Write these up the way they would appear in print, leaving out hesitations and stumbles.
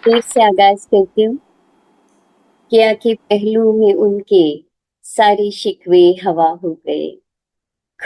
फिर से आगाज करती हूँ। किया के पहलू में उनके सारे शिकवे हवा हो गए।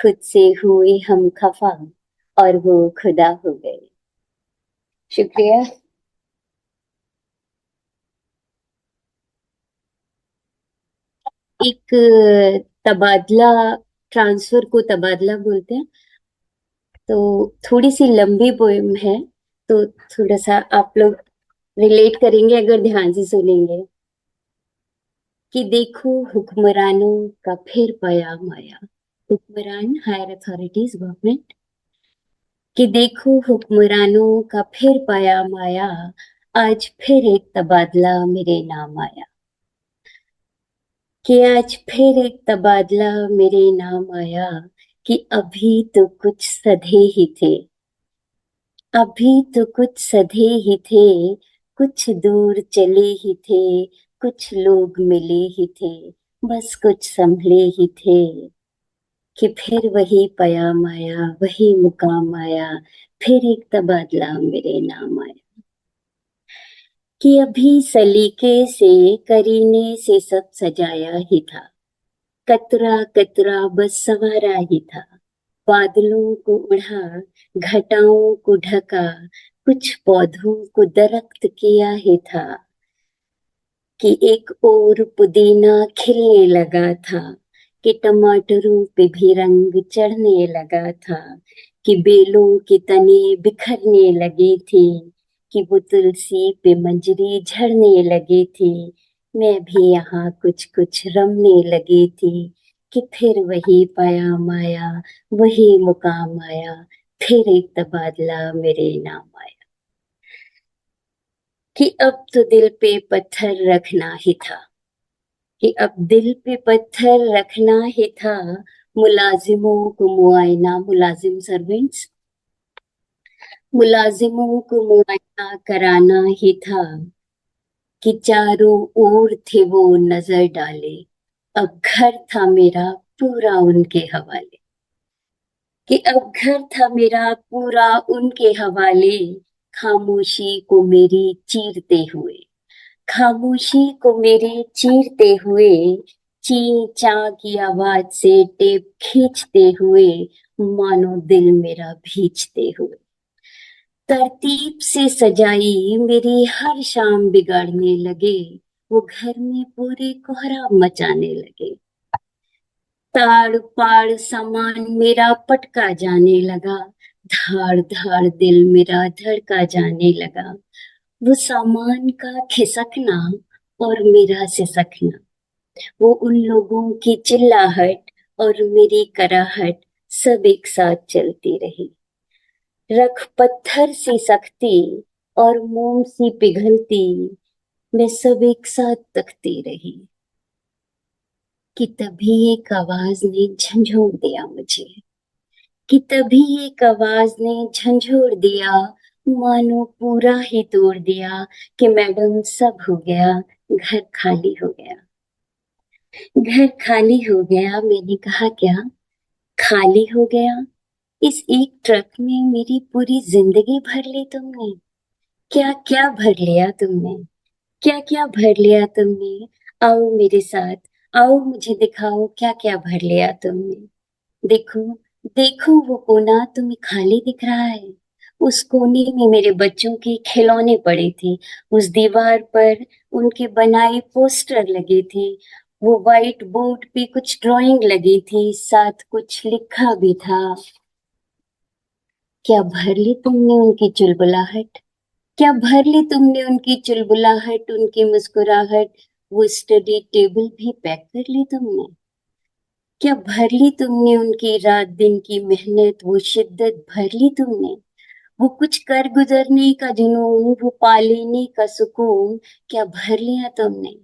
खुद से हुए हम खफा और वो खुदा हो गए। शुक्रिया। एक तबादला, ट्रांसफर को तबादला बोलते हैं। तो थोड़ी सी लंबी पोएम है, तो थोड़ा सा आप लोग रिलेट करेंगे अगर ध्यान से सुनेंगे। कि देखो हुक्मरानों का फिर पयाम आया। हुक्मरान हायर अथॉरिटीज गवर्नमेंट। कि देखो हुक्मरानों का फिर पयाम आया। आज फिर एक तबादला मेरे नाम आया। कि आज फिर एक तबादला मेरे नाम आया। कि अभी तो कुछ सधे ही थे। अभी तो कुछ सधे ही थे। कुछ दूर चले ही थे। कुछ लोग मिले ही थे। बस कुछ संभले ही थे। कि फिर वही पयाम आया, वही मुकाम आया। फिर एक तबादला मेरे नाम आया। कि अभी सलीके से करीने से सब सजाया ही था। कतरा कतरा बस संवारा ही था। बादलों को उड़ा, घटाओं को ढका। कुछ पौधों को दरख्त किया ही था। कि एक और पुदीना खिलने लगा था। कि टमाटरों पे भी रंग चढ़ने लगा था। कि बेलों के तने बिखरने लगे थे। कि वो तुलसी पे मंजरी झड़ने लगे थे। मैं भी यहाँ कुछ कुछ रमने लगी थी। कि फिर वही पयाम आया, वही मुकाम आया। फिर एक तबादला मेरे नाम आया। कि अब तो दिल पे पत्थर रखना ही था। कि अब दिल पे पत्थर रखना ही था। मुलाजिमों को मुआयना, मुलाजिम सर्वेंट्स, मुलाजिमों को मुआयना कराना ही था। कि चारों ओर थे वो नजर डाले। अब घर था मेरा पूरा उनके हवाले। कि अब घर था मेरा पूरा उनके हवाले। खामोशी को मेरी चीरते हुए, खामोशी को मेरे चीरते हुए। ची चा की आवाज से टेप खींचते हुए। मानो दिल मेरा भींचते हुए। तरतीब से सजाई मेरी हर शाम बिगाड़ने लगे। वो घर में पूरे कोहराम मचाने लगे। ताड़ पाड़ सामान मेरा पटका जाने लगा। धाड़ धाड़ दिल मेरा धड़का जाने लगा। वो सामान का खिसकना और मेरा सिसकना। वो उन लोगों की चिल्लाहट और मेरी कराहट सब एक साथ चलती रही। रख पत्थर सी सख्ती और मोम सी पिघलती, मैं सब एक साथ तकती रही। कि तभी एक आवाज ने झंझोर दिया मुझे। कि तभी एक आवाज ने झंझोर दिया। मानो पूरा ही तोड़ दिया। कि मैडम सब हो गया, घर खाली हो गया। घर खाली हो गया, मैंने कहा क्या खाली हो गया? इस एक ट्रक में मेरी पूरी जिंदगी भर ली तुमने। क्या क्या भर लिया तुमने? क्या क्या भर लिया तुमने? आओ मेरे साथ, आओ मुझे दिखाओ क्या क्या भर लिया तुमने। देखो, देखो वो कोना तुम्हें खाली दिख रहा है। उस कोने में मेरे बच्चों के खिलौने पड़े थे। उस दीवार पर उनके बनाए पोस्टर लगे थे। वो व्हाइट बोर्ड पे कुछ ड्राइंग लगी थी, साथ कुछ लिखा भी था। क्या भर ली तुमने उनकी चुलबुलाहट? क्या भर ली तुमने उनकी चुलबुलाहट, उनकी मुस्कुराहट? वो स्टडी टेबल भी पैक कर ली तुमने? क्या भर ली तुमने उनकी रात दिन की मेहनत, वो शिद्दत भर ली तुमने? वो कुछ कर गुजरने का जुनून, वो पा लेने का सुकून, क्या भर लिया तुमने?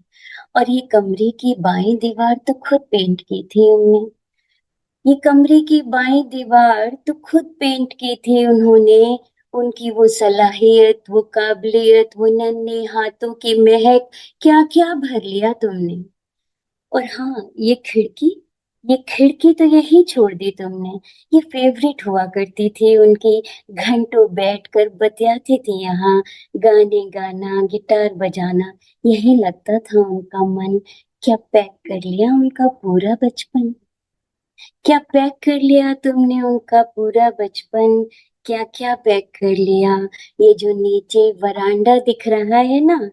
और ये कमरे की बाईं दीवार तो खुद पेंट की थी उनने। ये कमरे की बाईं दीवार तो खुद पेंट की थी उन्होंने। उनकी वो सलाहियत, वो काबिलियत, वो नन्हे हाथों की महक, क्या क्या भर लिया तुमने? और हाँ, ये खिड़की, ये खिड़की तो यही छोड़ दी तुमने, ये फेवरेट हुआ करती थी उनकी, घंटों बैठकर बतियाती थी यहाँ, गाने गाना, गिटार बजाना, यही लगता था उनका मन। क्या पैक कर लिया उनका पूरा बचपन? क्या पैक कर लिया तुमने उनका पूरा बचपन? क्या क्या पैक कर लिया? ये जो नीचे वरांडा दिख रहा है ना,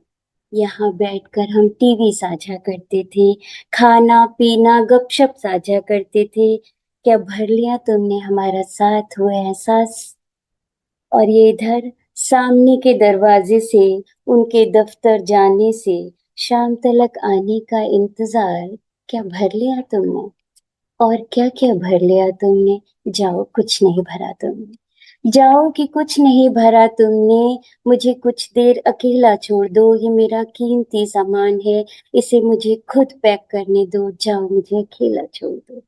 यहाँ बैठकर हम टीवी साझा करते थे, खाना पीना गपशप साझा करते थे। क्या भर लिया तुमने हमारा साथ वो एहसास? और ये इधर सामने के दरवाजे से उनके दफ्तर जाने से शाम तलक आने का इंतजार, क्या भर लिया तुमने? और क्या क्या भर लिया तुमने? जाओ, कुछ नहीं भरा तुमने, जाओ कि कुछ नहीं भरा तुमने। मुझे कुछ देर अकेला छोड़ दो, ये मेरा कीमती सामान है, इसे मुझे खुद पैक करने दो, जाओ मुझे अकेला छोड़ दो।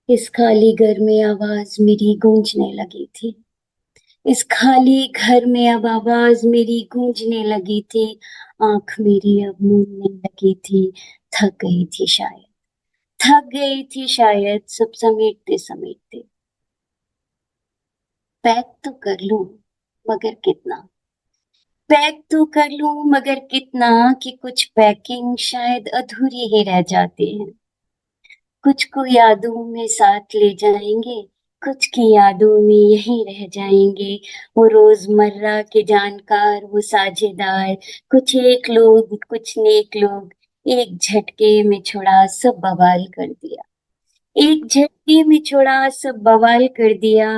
इस खाली घर में आवाज मेरी गूंजने लगी थी, इस खाली घर में अब आवाज मेरी गूंजने लगी थी, आंख मेरी अब मूंदने लगी थी, थक गई थी शायद, थक गई थी शायद सब समेटते समेटते। पैक तो कर लूं मगर कितना, पैक तो कर लूं मगर कितना, कि कुछ पैकिंग शायद अधूरी ही रह जाती है। कुछ को यादों में साथ ले जाएंगे, कुछ की यादों में यहीं रह जाएंगे। वो रोजमर्रा के जानकार, वो साझेदार, कुछ एक लोग कुछ नेक लोग, एक झटके में छुड़ा सब बवाल कर दिया, एक झटके में छोड़ा सब बवाल कर दिया।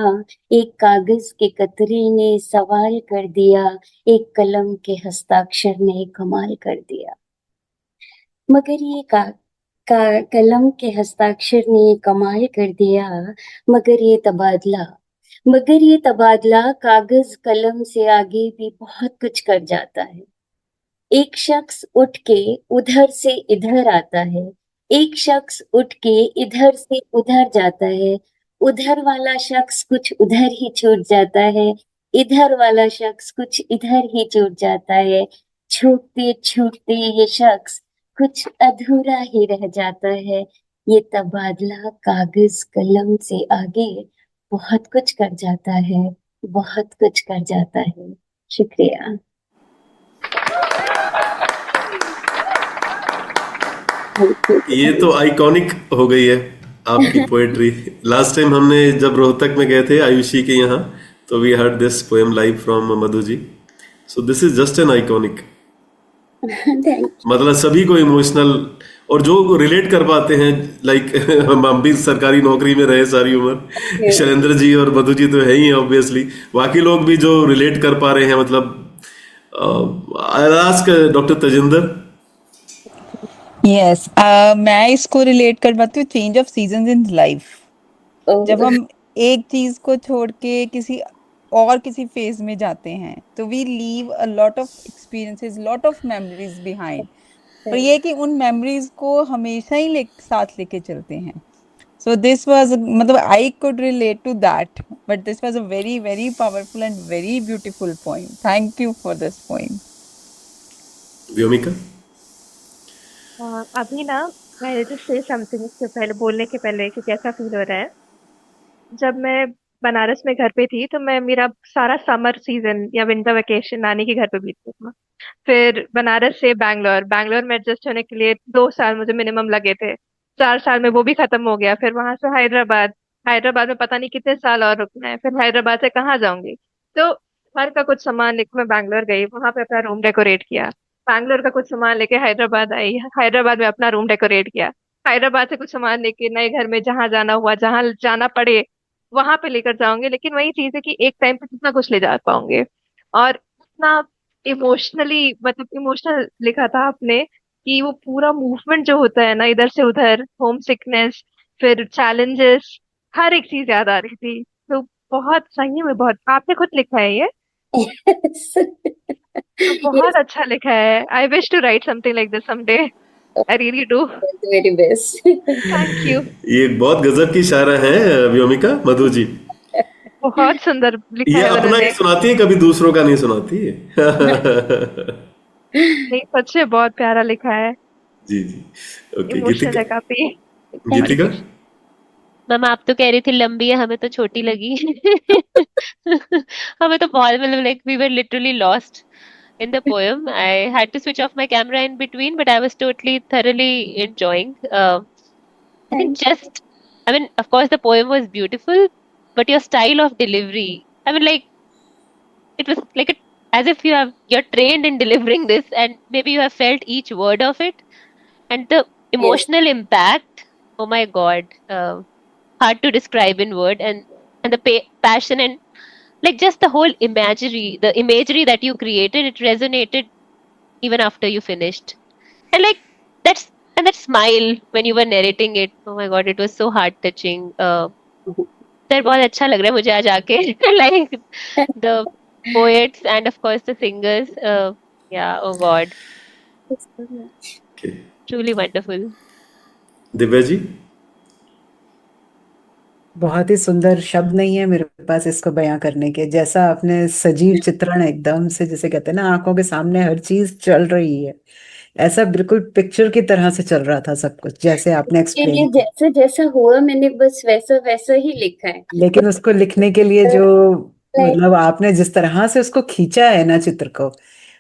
एक कागज के कतरे ने सवाल कर दिया, एक कलम के हस्ताक्षर ने कमाल कर दिया। मगर ये कलम के हस्ताक्षर ने कमाल कर दिया। मगर ये तबादला, मगर ये तबादला कागज कलम से आगे भी बहुत कुछ कर जाता है। एक शख्स उठ के उधर से इधर आता है, एक शख्स उठ के इधर से उधर जाता है, उधर वाला शख्स कुछ उधर ही छूट जाता है, इधर वाला शख्स कुछ इधर ही छूट जाता है। छूटते छूटते ये शख्स कुछ अधूरा ही रह जाता है। ये तबादला कागज कलम से आगे बहुत कुछ कर जाता है, बहुत कुछ कर जाता है। शुक्रिया। ये तो आइकॉनिक हो गई है आपकी पोएट्री। लास्ट टाइम हमने जब रोहतक में गए थे आयुषी के यहाँ, तो we heard this poem live from Madhu ji. So this is just an iconic. Thank मतलब सभी को इमोशनल, और जो रिलेट कर पाते हैं, लाइक हम भी सरकारी नौकरी में रहे सारी उम्र, यू। शैलेंद्र जी और मधु जी तो है ही ऑब्वियसली, बाकी लोग भी जो रिलेट कर पा रहे हैं, मतलब I ask doctor Tajinder. Yes, मैं इसको रिलेट कर पाती हूँ change of seasons in life. जब हम एक चीज को छोड़ के किसी फेज में जाते हैं तो we leave a lot of experiences, lot of memories behind. पर ये है कि उन मेमोरीज को हमेशा ही साथ लेके चलते हैं। सो दिस वाज, मतलब I could relate to that, but this was a very very powerful and very beautiful point. Thank you for this point. Vyomika. अभी ना मैं जस्ट से समथिंग इससे पहले, बोलने के पहले कि कैसा फील हो रहा है। जब मैं बनारस में घर पे थी तो मैं मेरा सारा समर सीजन या विंटर वेकेशन नानी के घर पे बीतता था। फिर बनारस से बैंगलोर, बैंगलोर में एडजस्ट होने के लिए 2 साल मुझे मिनिमम लगे थे। 4 साल में वो भी खत्म हो गया। फिर वहां से हैदराबाद, हैदराबाद में पता नहीं कितने साल और रुकना है। फिर हैदराबाद से कहाँ जाऊंगी? तो घर का कुछ सामान लेकर मैं बैंगलोर गई, वहां पे अपना रूम डेकोरेट किया। बैंगलोर का कुछ सामान लेके हैदराबाद आई, हैदराबाद में अपना रूम डेकोरेट किया। हैदराबाद से कुछ सामान लेके नए घर में जहां जाना हुआ, जहां जाना पड़े वहां पे लेकर जाओगे। लेकिन वही चीज है कि एक टाइम पे कितना कुछ ले जा पाओगे। और इतना इमोशनली, मतलब इमोशनल लिखा था आपने कि वो पूरा मूवमेंट जो होता है ना इधर से उधर, होम सिकनेस, फिर चैलेंजेस, हर एक चीज याद आ रही थी। तो बहुत सही में, बहुत आपने खुद लिखा है ये, तो बहुत यस, अच्छा लिखा है। I wish to write something like this someday. I really do. Very best. Thank you. ये बहुत गजब की शायरा है व्योमिका, मधु जी। बहुत सुंदर लिखा ये है अपना ही उन्होंने। सुनाती है, कभी दूसरों का नहीं सुनाती है। नहीं, सच में बहुत प्यारा लिखा है। जी जी। ओके इमोशनल गीतिका। है काफी। थैंक गीतिका। मैम आप तो कह रही थी लंबी है, हमें तो छोटी लगी। हमें तो बहुत मतलब like we were literally lost in the poem. I had to switch off my camera in between, but I was totally thoroughly enjoying. I think just, I mean, of course, the poem was beautiful, but your style of delivery, I mean, like, it was like as if you're trained in delivering this, and maybe you have felt each word of it, and the emotional impact. Oh my God, hard to describe in word, and the passion and like just the whole imagery, the imagery that you created, it resonated even after you finished. And like that's and that smile when you were narrating it, oh my God, it was so heart touching. Sir बहुत अच्छा लग रहा है मुझे आज आके like the poets and of course the singers. Yeah, oh God, Okay. truly wonderful. Divya ji. बहुत ही सुंदर शब्द नहीं है मेरे पास इसको बयां करने के, जैसा आपने सजीव चित्रण एकदम से, जैसे कहते हैं ना आंखों के सामने हर चीज चल रही है, ऐसा बिल्कुल पिक्चर की तरह से चल रहा था सब कुछ, जैसे आपने के लिए एक्सप्लेन। जैसा जैसा हुआ मैंने बस वैसा वैसा ही लिखा है। लेकिन उसको लिखने के लिए जो Like, मतलब आपने जिस तरह से उसको खींचा है ना चित्र को,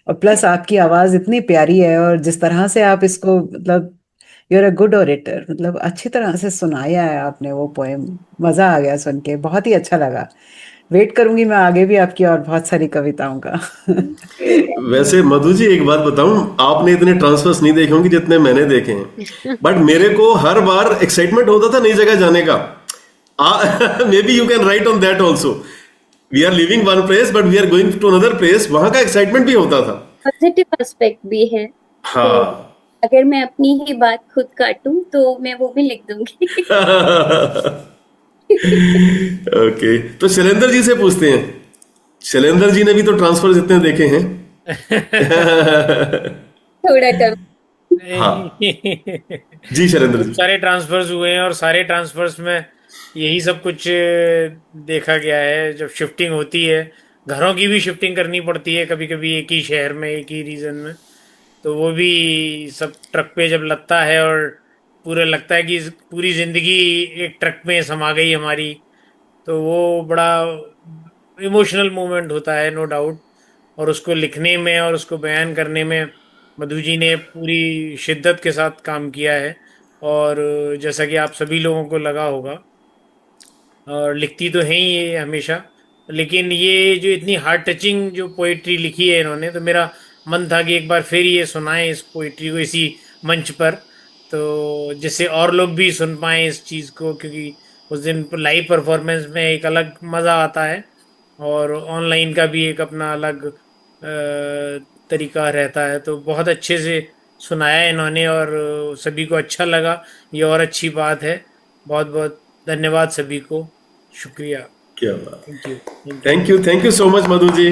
और प्लस आपकी आवाज इतनी प्यारी है, और जिस तरह से आप इसको मतलब you are a good orator, मतलब अच्छी तरह से सुनाया है आपने वो पोएम, मजा आ गया सुन के, बहुत ही अच्छा लगा। वेट करूंगी मैं आगे भी आपकी और बहुत सारी कविताओं का। वैसे मधु जी एक बात बताऊं, आपने इतने ट्रांसफर्स नहीं देखे होंगे जितने मैंने देखे हैं, बट मेरे को हर बार एक्साइटमेंट होता था नई जगह जाने का। Maybe you can write on that also. We are living one place but we are going to another place, वहां का एक्साइटमेंट भी होता था। पॉजिटिव एस्पेक्ट भी है। हाँ। अगर मैं अपनी ही बात खुद काटूं तो मैं वो भी लिख दूंगी। ओके, तो शैलेंद्र जी से पूछते हैं। शैलेंद्र जी ने भी तो ट्रांसफर इतने देखे हैं। थोड़ा कम। हाँ जी शैलेंद्र बहुत जी। सारे ट्रांसफर्स हुए हैं और सारे ट्रांसफर्स में यही सब कुछ देखा गया है। जब शिफ्टिंग होती है, घरों की भी शिफ्टिंग करनी पड़ती है कभी कभी, एक ही शहर में एक ही रीजन में, तो वो भी सब ट्रक पे जब लगता है और पूरा लगता है कि पूरी ज़िंदगी एक ट्रक में समा गई हमारी, तो वो बड़ा इमोशनल मोमेंट होता है, नो डाउट। और उसको लिखने में और उसको बयान करने में मधु जी ने पूरी शिद्दत के साथ काम किया है। और जैसा कि आप सभी लोगों को लगा होगा, और लिखती तो हैं ही ये हमेशा, लेकिन ये जो इतनी हार्ट टचिंग जो पोइट्री लिखी है इन्होंने, तो मेरा मन था कि एक बार फिर ये सुनाएं इस पोइट्री को इसी मंच पर, तो जिससे और लोग भी सुन पाएँ इस चीज़ को, क्योंकि उस दिन लाइव परफॉर्मेंस में एक अलग मज़ा आता है और ऑनलाइन का भी एक अपना अलग तरीका रहता है। तो बहुत अच्छे से सुनाया इन्होंने और सभी को अच्छा लगा, ये और अच्छी बात है। बहुत बहुत धन्यवाद सभी को, शुक्रिया। क्या बात। Thank you. Thank you so much Madhu ji.